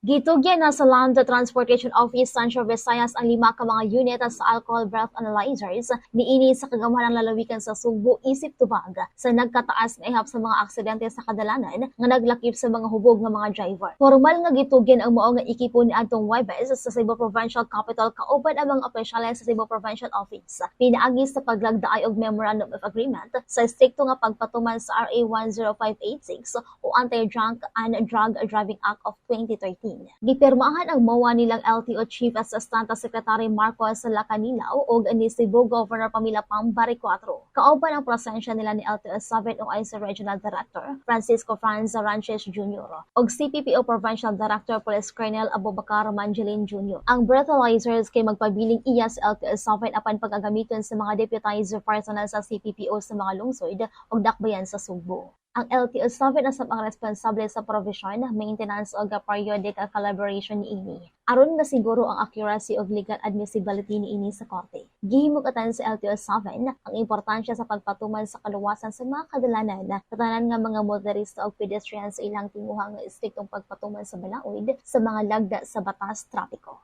Gitugyan na sa Land Transportation Office Central Visayas ang 5 ka mga unit sa alcohol breath analyzers niini sa kagamhanang lalawigan sa Sugbo isip tubag sa nagkataas nga ihap sa mga aksidente sa kadalanan nga naglakip sa mga hubog nga mga driver. Formal nga gitugyan ang mao nga ekipo ni adtong Huwebes sa Cebu Provincial Capital kauban ang mga opisyales sa Cebu Provincial Office. Pinaagi sa paglagdaay og Memorandum of Agreement sa strikto nga pagpatuman sa RA 10586 o Anti-Drunk and Drug Driving Act of 2013. Gipirmahan ang MOA nilang LTO Chief Assistant Secretary Marcos Lacanilaw ug ni Cebu Governor Pamela Pambari 4. Kauban ang presensya nila ni LTO 7 o ICE Regional Director Francisco Franz Sanchez Jr. ug CPPO Provincial Director Police Colonel Abubakar Manjelin Jr. Ang breathalyzers kay magpabiling iya sa LTO 7 apan pagagamiton sa mga deputized personnel sa CPPO sa mga lungsod ug dakbayan sa Sugbo. Ang LTO 7 asab ang responsable sa provision, maintenance ug periodic calibration niini. Aron masiguro ang accuracy ug legal admissibility niini sa korte. Gihimug-atan sa LTO 7 ang importansya sa pagpatuman sa kaluwasan sa mga kadalanan sa tanan nga mga motorista ug pedestrians sa ilang tinguhang nga istriktong pagpatuman sa balaod sa mga lagda sa batas trapiko.